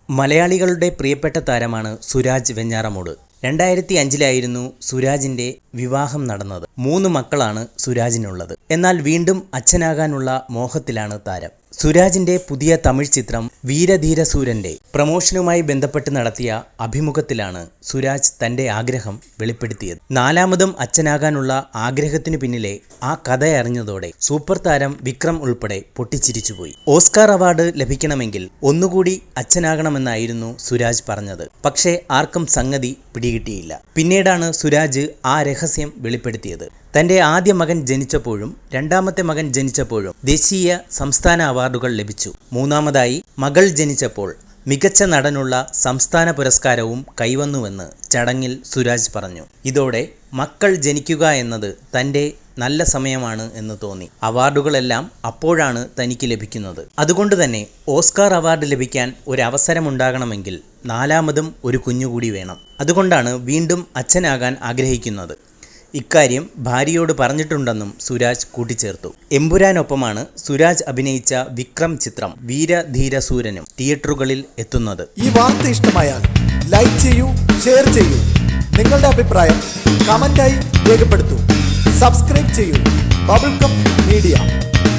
മലയാളികളുടെ പ്രിയപ്പെട്ട താരമാണ് സുരാജ് വെഞ്ഞാറമൂട്. 2005 സുരാജിന്റെ വിവാഹം നടന്നത്. 3 മക്കളാണ് സുരാജിനുള്ളത്. എന്നാൽ വീണ്ടും അച്ഛനാകാനുള്ള മോഹത്തിലാണ് താരം. സുരാജിന്റെ പുതിയ തമിഴ് ചിത്രം വീരധീരസൂരന്റെ പ്രമോഷനുമായി ബന്ധപ്പെട്ട് നടത്തിയ അഭിമുഖത്തിലാണ് സുരാജ് തന്റെ ആഗ്രഹം വെളിപ്പെടുത്തിയത്. 4ാമതും അച്ഛനാകാനുള്ള ആഗ്രഹത്തിനു പിന്നിലെ ആ കഥയറിഞ്ഞതോടെ സൂപ്പർ താരം വിക്രം ഉൾപ്പെടെ പൊട്ടിച്ചിരിച്ചുപോയി. ഓസ്കാർ അവാർഡ് ലഭിക്കണമെങ്കിൽ ഒന്നുകൂടി അച്ഛനാകണമെന്നായിരുന്നു സുരാജ് പറഞ്ഞത്. പക്ഷേ ആർക്കും സംഗതി പിടികിട്ടിയില്ല. പിന്നീടാണ് സുരാജ് ആ രഹസ്യം വെളിപ്പെടുത്തിയത്. തന്റെ ആദ്യ മകൻ ജനിച്ചപ്പോഴും 2ാമത്തെ മകൻ ജനിച്ചപ്പോഴും ദേശീയ സംസ്ഥാന അവാർഡുകൾ ലഭിച്ചു. 3ാമതായി മകൾ ജനിച്ചപ്പോൾ മികച്ച നടനുള്ള സംസ്ഥാന പുരസ്കാരവും കൈവന്നുവെന്ന് ചടങ്ങിൽ സുരാജ് പറഞ്ഞു. ഇതോടെ മക്കൾ ജനിക്കുക എന്നത് തന്റെ നല്ല സമയമാണ് എന്ന് തോന്നി. അവാർഡുകളെല്ലാം അപ്പോഴാണ് തനിക്ക് ലഭിക്കുന്നത്. അതുകൊണ്ട് തന്നെ ഓസ്കാർ അവാർഡ് ലഭിക്കാൻ ഒരവസരമുണ്ടാകണമെങ്കിൽ 4ാമതും ഒരു കുഞ്ഞുകൂടി വേണം. അതുകൊണ്ടാണ് വീണ്ടും അച്ഛനാകാൻ ആഗ്രഹിക്കുന്നത്. ഇക്കാര്യം ഭാര്യയോട് പറഞ്ഞിട്ടുണ്ടെന്നും സുരാജ് കൂട്ടിച്ചേർത്തു. എമ്പുരാനൊപ്പമാണ് സുരാജ് അഭിനയിച്ച വിക്രം ചിത്രം വീരധീരസൂരനും തിയേറ്ററുകളിൽ എത്തുന്നത്. ഈ വാർത്ത ഇഷ്ടമായാൽ ലൈക്ക് ചെയ്യൂ, ഷെയർ ചെയ്യൂ. നിങ്ങളുടെ അഭിപ്രായം കമന്റായി രേഖപ്പെടുത്തൂ. സബ്സ്ക്രൈബ് ചെയ്യൂ ബബിൾകം മീഡിയ.